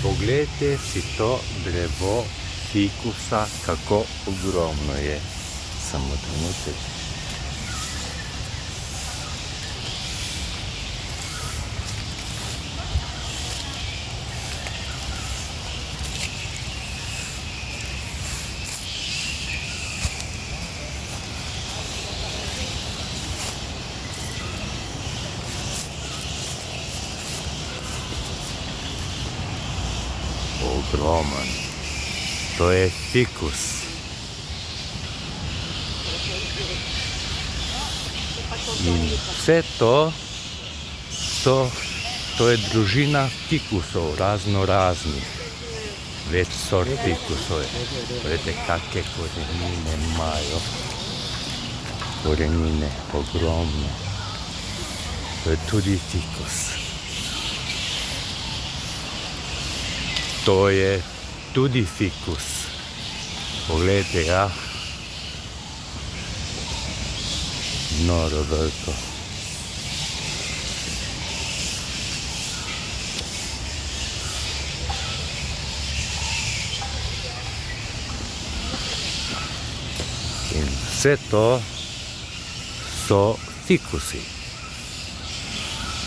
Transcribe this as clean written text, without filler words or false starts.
Poglejte si to drevo fikusa, kako ogromno je. Samo trenutek. Ogromen. To je fikus. In vse to je družina fikusov, razno raznih. Več sort fikusov je. Vidite, kakšne korenine imajo. Korenine ogromne. To je tudi fikus. To je tudi fikus. Poglejte ga. Noro veliko. In vse to so fikusi.